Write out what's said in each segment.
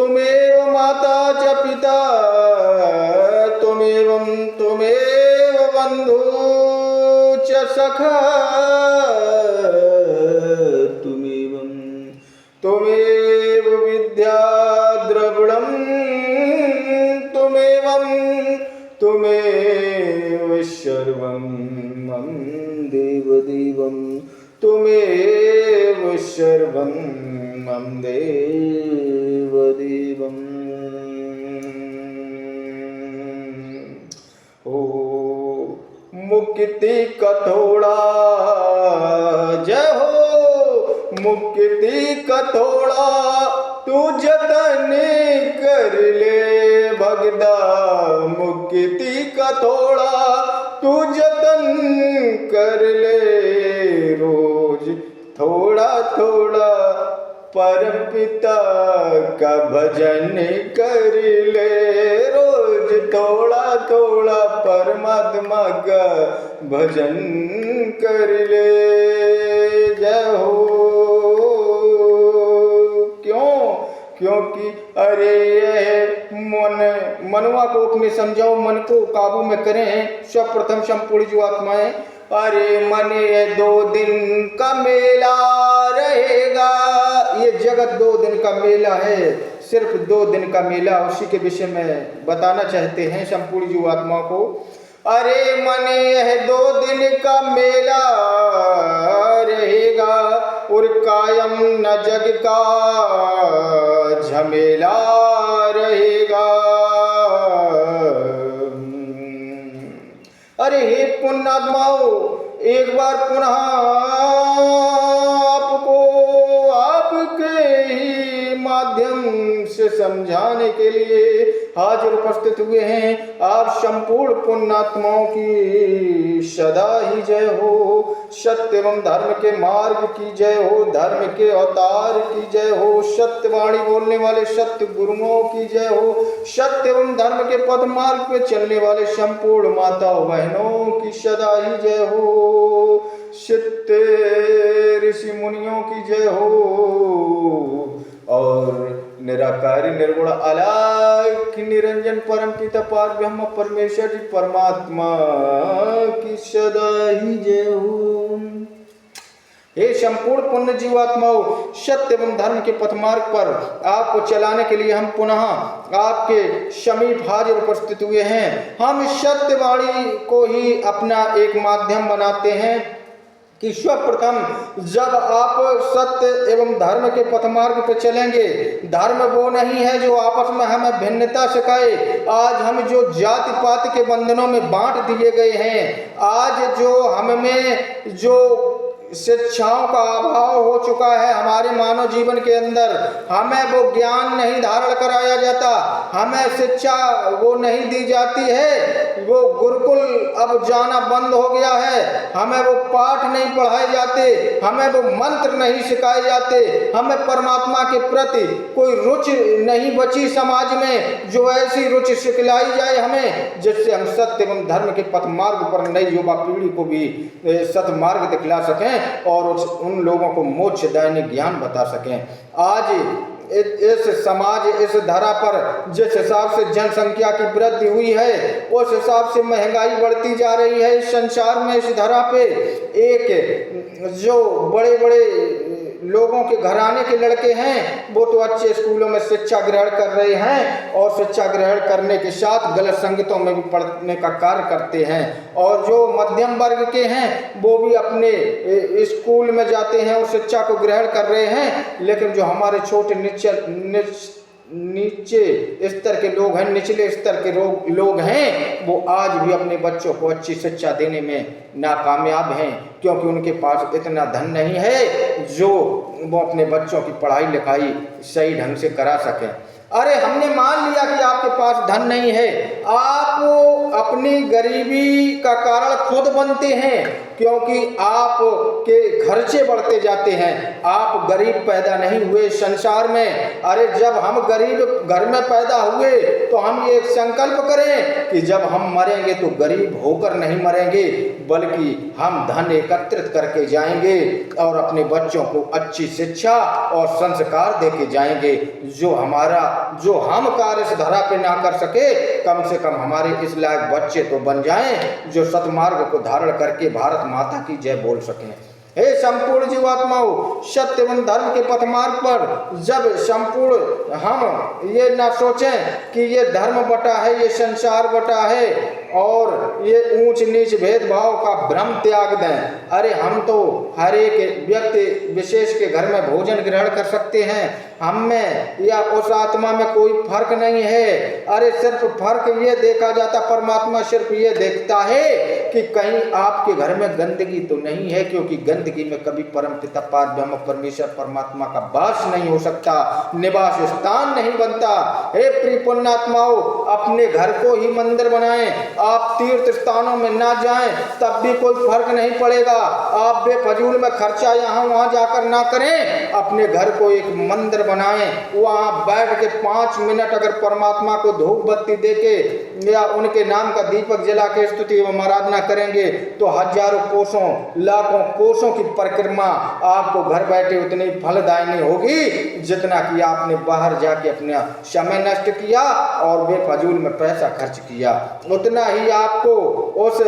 तुमेव माता च पिता तुमेव बंधु च सखा तुमेव विद्या द्रविणं तुमेव सर्वं मम देवदेवं तुमेव सर्वं मम देवदेवम्। ओ मुक्ति कथोड़ा जय हो मुक्ति कथोड़ा तू जतन कर ले भगदा मुक्ति कथोड़ा तू जतन कर ले रोज थोड़ा थोड़ा परम पिता का भजन कर ले रोज थोड़ा थोड़ा परमात्मा का भजन कर ले। जय हो क्योंकि अरे यह मनुआ को अपने समझाओ मन को काबू में करें सर्वप्रथम संपूर्ण जीवात्माएं। अरे मन ये 2 दिन का मेला रहेगा ये जगत 2 दिन का मेला है सिर्फ 2 दिन का मेला उसी के विषय में बताना चाहते हैं संपूर्ण जीवात्मा को। अरे मन यह 2 दिन का मेला रहेगा और कायम न जग का झमेला रहेगा। अरे हे पुण्यात्माओं एक बार पुनः आपको आपके ही माध्यम से समझाने के लिए हाजिर उपस्थित हुए हैं। आप संपूर्ण पुण्यात्माओं की सदा ही जय हो। सत्य एवं धर्म के मार्ग की जय हो धर्म के अवतार की जय हो सत्यवाणी बोलने वाले सत्य गुरुओं की जय हो सत्य एवं धर्म के पथ मार्ग पे चलने वाले संपूर्ण माताओं बहनों की सदा ही जय हो। सत्य ऋषि मुनियों की जय हो और निराकारी निर्गुण अलौकिक निरंजन परम पिता पार ब्रह्म परमेश्वर जी परमात्मा की सदा ही जय हो। हे संपूर्ण पुण्य जीवात्माओं सत्य एवं धर्म के पथ मार्ग पर आपको चलाने के लिए हम पुनः आपके समीप हाजिर उपस्थित हुए हैं। हम सत्यवाणी को ही अपना एक माध्यम बनाते हैं कि सर्वप्रथम जब आप सत्य एवं धर्म के पथ मार्ग पर चलेंगे धर्म वो नहीं है जो आपस में हमें भिन्नता सिखाए। आज हम जो जाति पात के बंधनों में बांट दिए गए हैं आज जो हमें जो शिक्षाओं का अभाव हो चुका है हमारे मानव जीवन के अंदर हमें वो ज्ञान नहीं धारण कराया जाता हमें शिक्षा वो नहीं दी जाती है वो गुरुकुल अब जाना बंद हो गया है हमें वो पाठ नहीं पढ़ाए जाते हमें वो मंत्र नहीं सिखाए जाते हमें परमात्मा के प्रति कोई रुचि नहीं बची समाज में जो ऐसी रुचि सिखलाई जाए हमें जिससे हम सत्य एवं धर्म के पथ मार्ग पर नई युवा पीढ़ी को भी सत्मार्ग दिखला सकें और उन लोगों को मोक्षदायी ज्ञान बता सकें। आज इस समाज इस धरा पर जिस हिसाब से जनसंख्या की वृद्धि हुई है उस हिसाब से महंगाई बढ़ती जा रही है। इस संसार में इस धरा पे एक जो बड़े बड़े लोगों के घराने के लड़के हैं वो तो अच्छे स्कूलों में शिक्षा ग्रहण कर रहे हैं और शिक्षा ग्रहण करने के साथ गलत संगतों में भी पढ़ने का कार्य करते हैं और जो मध्यम वर्ग के हैं वो भी अपने स्कूल में जाते हैं और शिक्षा को ग्रहण कर रहे हैं। लेकिन जो हमारे छोटे नीचे स्तर के लोग हैं निचले स्तर के लोग हैं वो आज भी अपने बच्चों को अच्छी शिक्षा देने में नाकामयाब हैं क्योंकि उनके पास इतना धन नहीं है जो वो अपने बच्चों की पढ़ाई लिखाई सही ढंग से करा सकें। अरे हमने मान लिया कि आपके पास धन नहीं है आप अपनी गरीबी का कारण खुद बनते हैं क्योंकि आपके खर्चे बढ़ते जाते हैं। आप गरीब पैदा नहीं हुए संसार में। अरे जब हम गरीब घर में पैदा हुए तो हम ये संकल्प करें कि जब हम मरेंगे तो गरीब होकर नहीं मरेंगे बल्कि हम धन एकत्रित करके जाएंगे और अपने बच्चों को अच्छी शिक्षा और संस्कार देके जाएंगे। जो हम कार्य इस धरा पे ना कर सके, कम से कम हमारे इस लायक बच्चे तो बन जाएं जो सतमार्ग को धारण करके भारत माता की जय बोल सकें। हे संपूर्ण जीवात्माओं, सत्य एवं धर्म के पथ मार्ग पर जब संपूर्ण हम ये ना सोचें कि ये धर्म बटा है, ये संसार बटा है और ये ऊंच नीच भेदभाव का भ्रम त्याग दें। अरे हम तो हर एक व्यक्ति विशेष के घर में भोजन ग्रहण कर सकते हैं, हम में या उस आत्मा में कोई फर्क नहीं है। अरे सिर्फ फर्क ये देखा जाता, परमात्मा सिर्फ ये देखता है कि कहीं आपके घर में गंदगी तो नहीं है, क्योंकि गंदगी में कभी परम पिता पार ब्रह्म परमेश्वर परमात्मा का वास नहीं हो सकता, निवास स्थान नहीं बनता। हे प्रिय पुण्यात्माओं, अपने घर को ही मंदिर बनाएं, आप तीर्थ स्थानों में ना जाएं तब भी कोई फर्क नहीं पड़ेगा। आप बेफजूल में खर्चा यहाँ वहाँ जाकर ना करें, अपने घर को एक मंदिर बनाएं, वहाँ बैठ के 5 मिनट अगर परमात्मा को धूप बत्ती देके या उनके नाम का दीपक जला के स्तुति एवं आराधना करेंगे तो हजारों कोसों लाखों कोसों की परिक्रमा आपको घर बैठे उतनी फलदायिनी होगी जितना कि आपने बाहर जाके अपना समय नष्ट किया और बेफजूल में पैसा खर्च किया। उतना ही आपको उस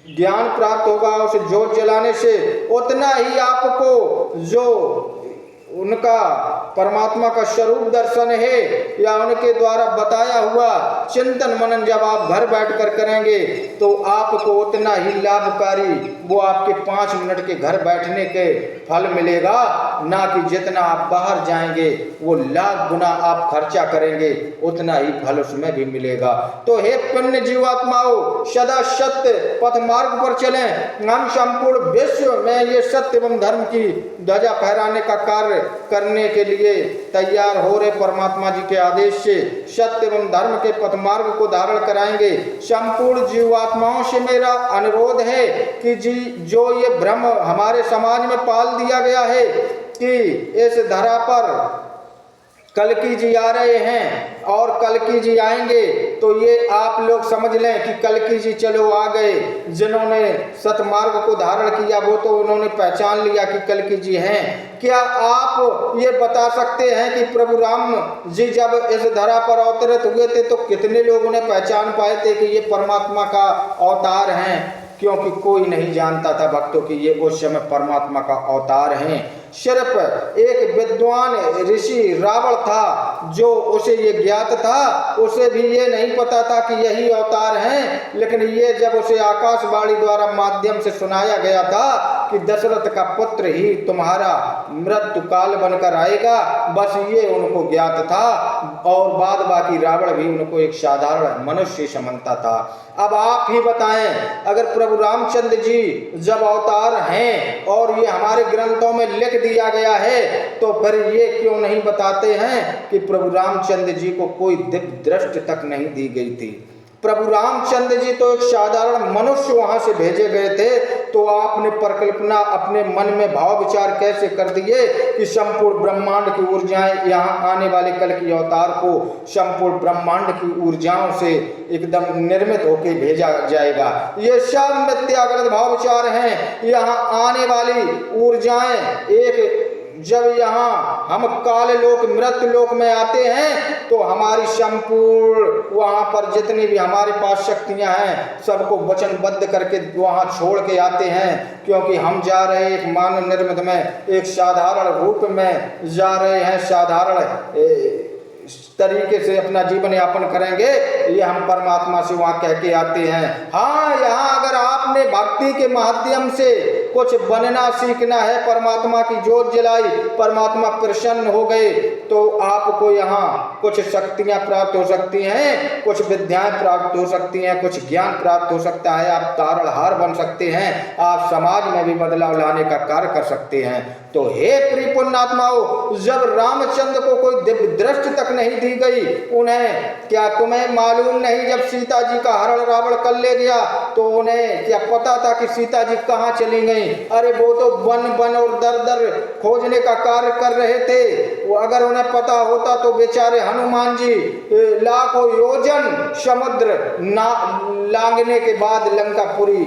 ज्ञान प्राप्त होगा, उस जोत जलाने से उतना ही आपको जो उनका परमात्मा का स्वरूप दर्शन है या उनके द्वारा बताया हुआ चिंतन मनन जब आप घर बैठकर करेंगे तो आपको उतना ही लाभकारी वो आपके 5 मिनट के घर बैठने के फल मिलेगा, ना कि जितना आप बाहर जाएंगे वो लाख गुना आप खर्चा करेंगे उतना ही फल उसमें भी मिलेगा। तो हे पुण्य जीवात्माओं, सदा सत्य पथ मार्ग पर चलें। हम संपूर्ण विश्व में ये सत्य एवं धर्म की ध्वजा फहराने का कार्य करने के लिए तैयार हो रहे परमात्मा जी के आदेश से सत्य एवं धर्म के पथ मार्ग को धारण कराएंगे। संपूर्ण जीवात्माओं से मेरा अनुरोध है कि जी जो ये भ्रम हमारे समाज में पाल दिया गया है कि इस धरा पर कल्कि जी आ रहे हैं और कल्कि जी आएंगे, तो ये आप लोग समझ लें कि कल्कि जी चलो आ गए। जिन्होंने सतमार्ग को धारण किया वो तो उन्होंने पहचान लिया कि कल्कि जी हैं। क्या आप ये बता सकते हैं कि प्रभु राम जी जब इस धरा पर अवतरित हुए थे तो कितने लोग उन्हें पहचान पाए थे कि ये परमात्मा का अवतार हैं? क्योंकि कोई नहीं जानता था भक्तों कि ये उस समय परमात्मा का अवतार हैं। सिर्फ एक विद्वान ऋषि रावण था जो उसे ये ज्ञात था, उसे भी ये नहीं पता था कि यही अवतार हैं। लेकिन ये जब उसे आकाशवाणी द्वारा माध्यम से सुनाया गया था कि दशरथ का पुत्र ही तुम्हारा मृत्यु काल बनकर आएगा, बस ये उनको ज्ञात था और बाद बाकी रावण भी उनको एक साधारण मनुष्य समझता था। अब आप ही बताएं, अगर प्रभु रामचंद्र जी जब अवतार हैं और ये हमारे ग्रंथों में लिख दिया गया है तो फिर ये क्यों नहीं बताते हैं कि प्रभु रामचंद्र जी को कोई दिव्य दृष्टि तक नहीं दी गई थी? प्रभु रामचंद्र जी तो एक साधारण मनुष्य वहां से भेजे गए थे, तो आपने परिकल्पना अपने मन में भाव विचार कैसे कर दिए कि संपूर्ण ब्रह्मांड की ऊर्जाएं यहाँ आने वाले कल के अवतार को संपूर्ण ब्रह्मांड की ऊर्जाओं से एकदम निर्मित होकर भेजा जाएगा? ये सब मिथ्यागत भाव विचार हैं। यहाँ आने वाली ऊर्जाएं एक जब यहाँ हम काले लोक मृत्यु लोक में आते हैं तो हमारी संपूर्ण वहाँ पर जितनी भी हमारे पास शक्तियाँ हैं सबको वचनबद्ध करके वहाँ छोड़ के आते हैं, क्योंकि हम जा रहे हैं एक मानव निर्मित में एक साधारण रूप में जा रहे हैं, साधारण तरीके से अपना जीवन यापन करेंगे, ये हम परमात्मा से वहाँ कह के आते हैं। हाँ, यहाँ अगर आपने भक्ति के माध्यम से कुछ बनना सीखना है, परमात्मा की जोत जलाई, परमात्मा प्रसन्न हो गए तो आपको यहाँ कुछ शक्तियाँ प्राप्त हो सकती हैं, कुछ विद्याएं प्राप्त हो सकती हैं, कुछ ज्ञान प्राप्त हो सकता है, आप तारणहार बन सकते हैं, आप समाज में भी बदलाव लाने का कार्य कर सकते हैं। तो हे प्रिय पुण्यात्माओं, जब रामचंद्र को कोई दिव्य दृष्टि तक नहीं दी गई, उन्हें क्या तुम्हें मालूम नहीं जब सीता जी का हरण रावण कर ले गया तो उन्हें क्या पता था कि सीता जी कहाँ चली गई? अरे वो तो वन वन और दर दर खोजने का कार्य कर रहे थे। वो अगर उन्हें पता होता तो बेचारे हनुमान जी लाखों योजन समुद्र लांघने के बाद लंकापुरी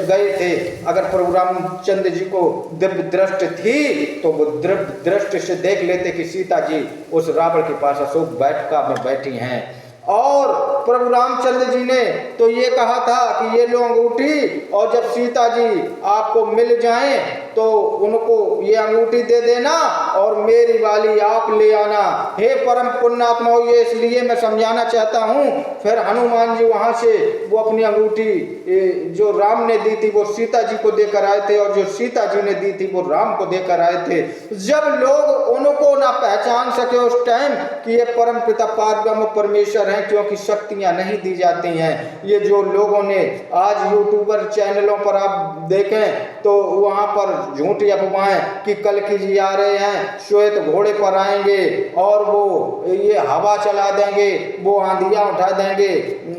गए थे। अगर प्रभु रामचंद्र जी को दिव्य दृष्टि थी तो वो दिव्य दृष्टि से देख लेते कि सीता जी उस रावण के पास अशोक वाटिका में बैठी हैं। और प्रभु रामचंद्र जी ने तो ये कहा था कि ये लो अंगूठी, और जब सीता जी आपको मिल जाएं तो उनको ये अंगूठी दे देना और मेरी वाली आप ले आना। हे परम पुण्यात्माओं, ये इसलिए मैं समझाना चाहता हूँ। फिर हनुमान जी वहाँ से वो अपनी अंगूठी जो राम ने दी थी वो सीता जी को देकर आए थे, और जो सीता जी ने दी थी वो राम को देकर आए थे। जब लोग उनको ना पहचान सके उस टाइम कि ये परम पिता पारब्रह्म परमेश्वर हैं, क्योंकि शक्तियां नहीं दी जाती हैं। ये जो लोगों ने आज यूट्यूबर चैनलों पर आप देखें तो वहां पर झूठी अफवाहें कि कल्कि जी आ रहे हैं, श्वेत घोड़े पर आएंगे और वो ये हवा चला देंगे, वो आंधियां उठा देंगे,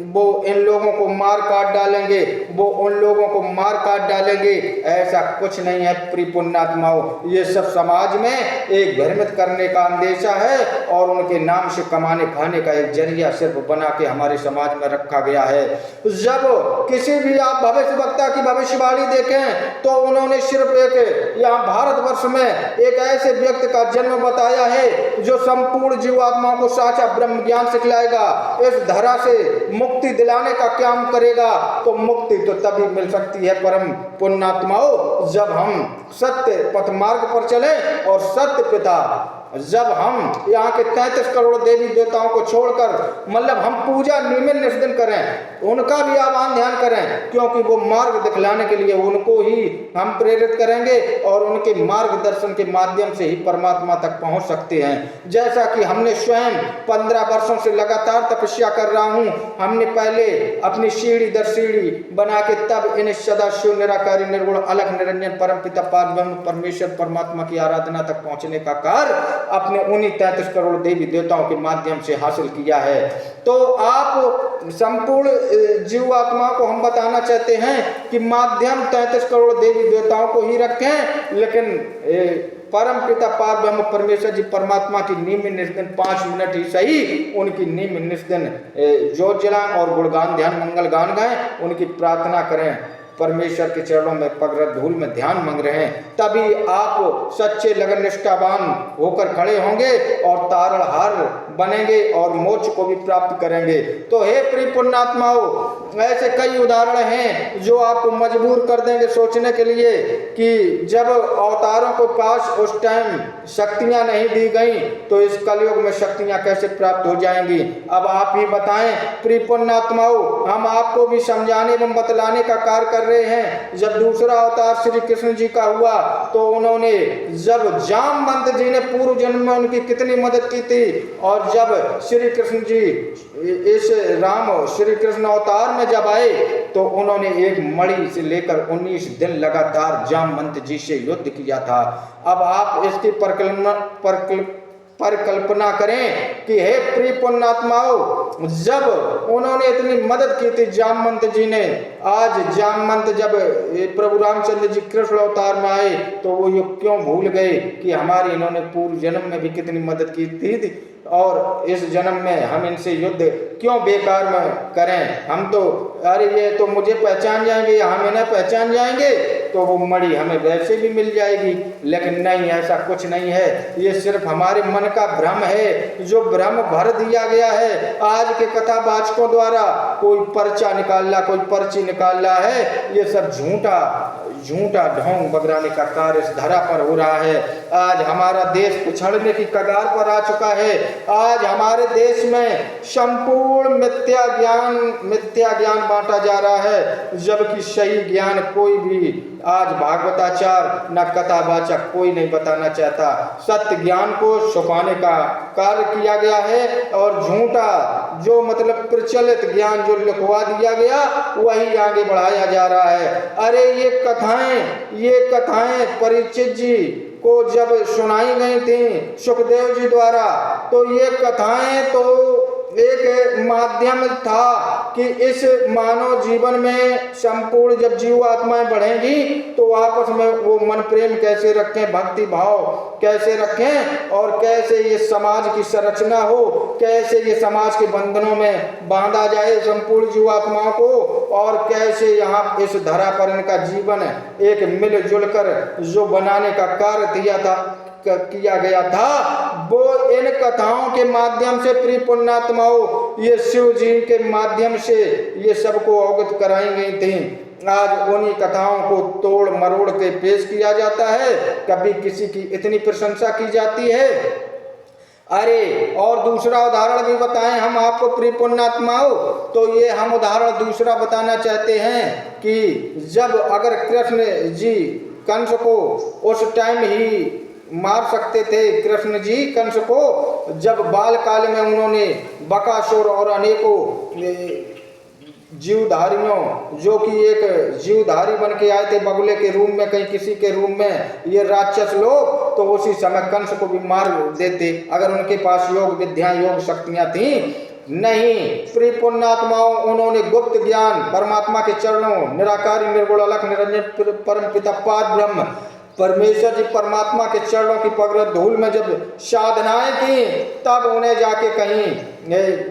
वो इन लोगों को मार काट डालेंगे, वो उन लोगों को मार काट डालेंगे। ऐसा कुछ नहीं है प्रिय पुण्यात्माओं। ये सब समाज में एक भ्रमित करने का अंदेशा है और उनके नाम से कमाने खाने का एक जरिया सिर्फ बना के हमारे समाज में रखा गया है। जब किसी भी आप भविष्यवक्ता की भविष्यवाणी देखें तो उन्होंने सिर्फ एक यहाँ भारतवर्ष में एक ऐसे व्यक्ति का जन्म बताया है जो संपूर्ण जीवात्माओं को साचा ब्रह्म ज्ञान सिखलाएगा, इस धरा से मुक्ति दिलाने का काम करेगा। तो मुक्ति तो तभी मिल सकती है परम पुण्यात्माओं जब हम सत्य पथ मार्ग पर चले, और सत्य पिता जब हम यहाँ के 33 करोड़ देवी देवताओं को छोड़कर मतलब हम पूजा नियमित निष्दिन करें, उनका भी आह्वान ध्यान करें, क्योंकि वो मार्ग दिखलाने के लिए उनको ही हम प्रेरित करेंगे और उनके मार्गदर्शन के माध्यम से ही परमात्मा तक पहुँच सकते हैं। जैसा कि हमने स्वयं 15 वर्षों से लगातार तपस्या कर रहा हूँ। हमने पहले अपनी सीढ़ी दर सीढ़ी बना के तब इन सदाशिव निराकारी निर्गुण अलग निरंजन परम पिता पारब्रह्म परमेश्वर परमात्मा की आराधना तक पहुँचने का कार्य अपने उन्हीं 33 करोड़ देवी देवताओं के माध्यम से हासिल किया है। तो आप संपूर्ण जीव आत्मा को हम बताना चाहते हैं कि माध्यम 33 करोड़ देवी देवताओं को ही रखें, लेकिन परम पिता पारब्रह्म परमेश्वर जी परमात्मा की नियमित निष्दिन 5 मिनट ही सही उनकी नियमित निष्दिन जोत जलाएं और गुणगान ध्यान मंगल गान गाएं, उनकी प्रार्थना करें। परमेश्वर के चरणों में पगरत धूल में ध्यान मांग रहे हैं, तभी आप सच्चे लगन निष्ठावान होकर खड़े होंगे और तारणहार बनेंगे और मोक्ष को भी प्राप्त करेंगे। तो हे प्रिय पुण्यात्माओं, ऐसे कई उदाहरण हैं जो आपको मजबूर कर देंगे सोचने के लिए कि जब अवतारों के पास उस टाइम शक्तियां नहीं दी गई तो इस कलयुग में शक्तियां कैसे प्राप्त हो जाएंगी। अब आप ही बताएं प्रिय पुण्यात्माओं, हम आपको भी समझाने एवं बतलाने का कार्य कर रहे हैं। जब दूसरा अवतार श्री कृष्ण जी का हुआ तो उन्होंने जब जामवंत जी ने पूर्व जन्म में उनकी कितनी मदद की थी, और जब श्री कृष्ण जी इस राम श्री कृष्ण अवतार में जब आए तो उन्होंने एक मणि से लेकर 19 दिन लगातार जामवंत जी से युद्ध किया था। अब आप इसकी परिकल्पना करें कि हे प्रिय पुण्यात्माओं, जब उन्होंने इतनी मदद की थी जामवंत जी ने, आज जामवंत जब प्रभु रामचंद्र जी कृष्ण अवतार में आए तो वो ये क्यों भूल गए कि हमारी इन्होंने पूर्व जन्म में भी कितनी मदद की थी, और इस जन्म में हम इनसे युद्ध क्यों बेकार में करें। हम तो अरे ये तो मुझे पहचान जाएंगे या हम इन्हें पहचान जाएंगे तो वो मणि हमें वैसे भी मिल जाएगी। लेकिन नहीं, ऐसा कुछ नहीं है, ये सिर्फ हमारे मन का भ्रम है जो भ्रम भर दिया गया है आज के कथावाचकों द्वारा। कोई पर्चा निकाल रहा, कोई पर्ची निकाल रहा है, ये सब झूठा ढोंग बगराने का कार्य इस धरा पर हो रहा है। आज हमारा देश पिछड़ने की कगार पर आ चुका है। आज हमारे देश में संपूर्ण मिथ्या ज्ञान बांटा जा रहा है, जबकि सही ज्ञान कोई भी आज भागवताचार न कथावाचक कोई नहीं बताना चाहता। सत्य ज्ञान को छुपाने का कार्य किया गया है और झूठा जो मतलब प्रचलित ज्ञान जो लिखवा दिया गया वही आगे बढ़ाया जा रहा है। अरे ये कथाएं परीक्षित जी को जब सुनाई गई थी सुखदेव जी द्वारा, तो ये कथाएं तो एक माध्यम था कि इस मानव जीवन में संपूर्ण जब जीव आत्माएं बढ़ेंगी तो आपस में वो मन प्रेम कैसे रखें, भक्ति भाव कैसे रखें, और कैसे ये समाज की संरचना हो, कैसे ये समाज के बंधनों में बांधा जाए संपूर्ण जीव आत्माओं को, और कैसे यहाँ इस धरा पर इनका जीवन एक मिलजुल कर जो बनाने का कार्य किया गया था, वो इन कथाओं के माध्यम से प्रिय पुण्यात्माओं ये शिव जी के माध्यम से ये सबको अवगत कराई गई थी। आज उन्हीं कथाओं को तोड़ मरोड़ के पेश किया जाता है, कभी किसी की इतनी प्रशंसा की जाती है। अरे और दूसरा उदाहरण भी बताएं हम आपको प्रिय पुण्यात्माओं, तो ये हम उदाहरण दूसरा बताना चाहते हैं कि जब अगर कृष्ण जी कंस को उस टाइम ही मार सकते थे, कृष्ण जी कंस को जब बाल काल में उन्होंने बकासुर और अनेकों जीवधारियों जो कि एक जीवधारी बन के आए थे बगुले के रूप में, कहीं किसी के रूप में ये राक्षस लोग, तो उसी समय कंस को भी मार देते अगर उनके पास योग विद्या योग शक्तियां थी। नहीं, प्रिय पुण्यात्माओं, उन्होंने गुप्त ज्ञान परमात्मा के चरणों निराकारी निर्गुण अलख निरंजन परम पिता पार ब्रह्म परमेश्वर जी परमात्मा के चरणों की पवित्र धूल में जब साधनाएं की, तब उन्हें जाके कहीं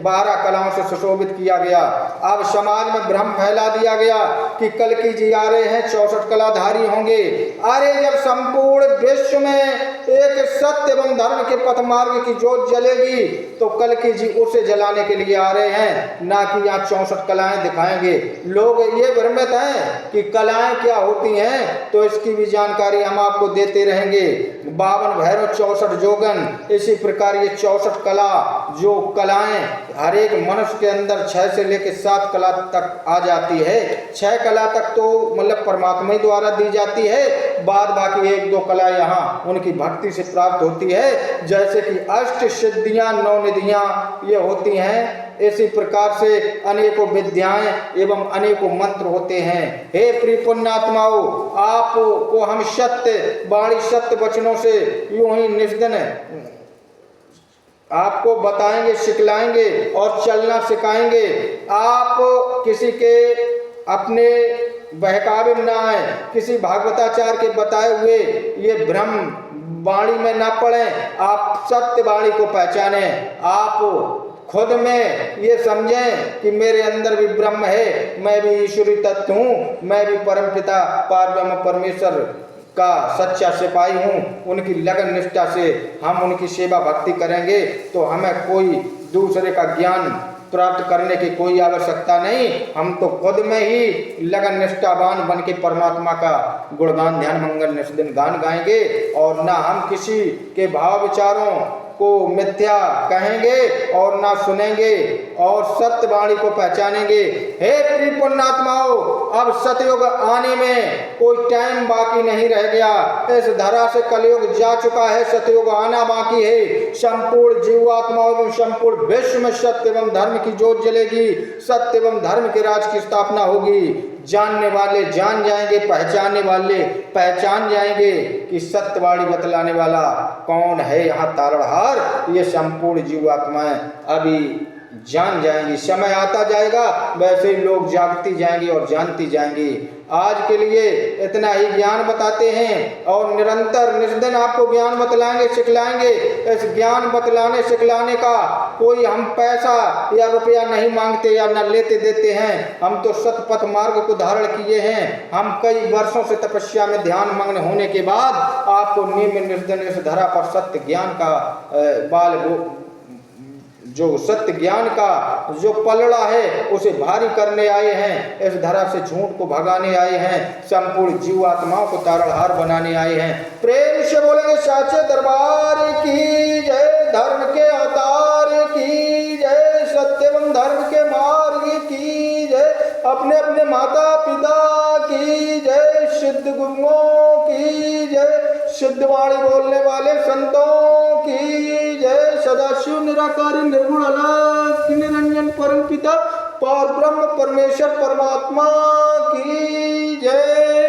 12 कलाओं से सुशोभित किया गया। अब समाज में भ्रम फैला दिया गया कि कल्कि जी आ रहे हैं 64 कलाधारी होंगे। अरे जब संपूर्ण विश्व में एक सत्य एवं धर्म के पथ मार्ग की ज्योत जलेगी तो कल्कि जी उसे जलाने के लिए आ रहे हैं, ना कि यहाँ 64 कलाएं दिखाएंगे। लोग ये भ्रमित हैं कि कलाएं क्या होती हैं, तो इसकी भी जानकारी हम आपको देते रहेंगे। 52 भैरव 64 जोगन, इसी प्रकार ये 64 कला जो कलाएं हर एक मनुष्य के अंदर 6 से लेकर 7 कला तक आ जाती है। 6 कला तक तो मतलब परमात्मा ही द्वारा दी जाती है, बाद बाकी 1-2 कला यहाँ उनकी भक्ति से प्राप्त होती है। जैसे कि अष्ट सिद्धियां 9 निधियां ये होती हैं, इसी प्रकार से अनेकों विद्याएं एवं अनेकों मंत्र होते हैं। हे प्रिय पुण्यात्माओं, आपको हम सत्य वाणी सत्य वचनों से यूं ही निष्दिन आपको बताएंगे, सिखलाएंगे और चलना सिखाएंगे। आप किसी के अपने बहकावे में ना आए, किसी भागवताचार्य के बताए हुए ये भ्रम वाणी में ना पड़े। आप सत्य वाणी को पहचाने, आप खुद में ये समझें कि मेरे अंदर भी ब्रह्म है, मैं भी ईश्वरी तत्व हूँ, मैं भी परमपिता पार ब्रह्म परमेश्वर का सच्चा सिपाही हूँ। उनकी लगन निष्ठा से हम उनकी सेवा भक्ति करेंगे तो हमें कोई दूसरे का ज्ञान प्राप्त करने की कोई आवश्यकता नहीं। हम तो खुद में ही लगन निष्ठावान बन के परमात्मा का गुणगान ध्यान मंगल निष्दिन गान गाएंगे, और ना हम किसी के भाव विचारों को मिथ्या कहेंगे और ना सुनेंगे और सत्य वाणी को पहचानेंगे। हे प्रिय पुण्यात्माओं, अब सतयुग आने में कोई टाइम बाकी नहीं रह गया। इस धरा से कलयुग जा चुका है, सतयुग आना बाकी है। संपूर्ण जीवात्माओं एवं संपूर्ण विश्व में सत्य एवं धर्म की ज्योत जलेगी, सत्य एवं धर्म के राज की स्थापना होगी। जानने वाले जान जाएंगे, पहचानने वाले पहचान जाएंगे कि सत्यवाणी बतलाने वाला कौन है। यहाँ तारणहार ये संपूर्ण जीवात्माएं अभी जान जाएंगी। समय आता जाएगा वैसे ही लोग जागती जाएंगी और जानती जाएंगी। आज के लिए इतना ही ज्ञान बताते हैं और निरंतर निष्दिन आपको ज्ञान बतलाएंगे, सिखलाएंगे। इस ज्ञान बतलाने सिखलाने का कोई हम पैसा या रुपया नहीं मांगते या न लेते देते हैं। हम तो सतपथ मार्ग को धारण किए हैं। हम कई वर्षों से तपस्या में ध्यान मग्न होने के बाद आपको नियमित निर्दिन इस धरा पर सत्य ज्ञान का जो सत्य ज्ञान का जो पलड़ा है उसे भारी करने आए हैं। इस धरा से झूठ को भगाने आए हैं, संपूर्ण जीवात्माओं को तारणहार बनाने आए हैं। प्रेम से बोलेंगे साचे दरबार की जय, धर्म के अवतार की जय, सत्य एवं धर्म के मार्ग की जय, अपने अपने माता पिता की जय, सिद्ध गुरुओं की जय, सिद्ध वाणी बोलने वाले संतों की जय, सदाशिव निराकारी निर्गुण अलख निरंजन परम पिता पार ब्रह्म परमेश्वर परमात्मा की जय।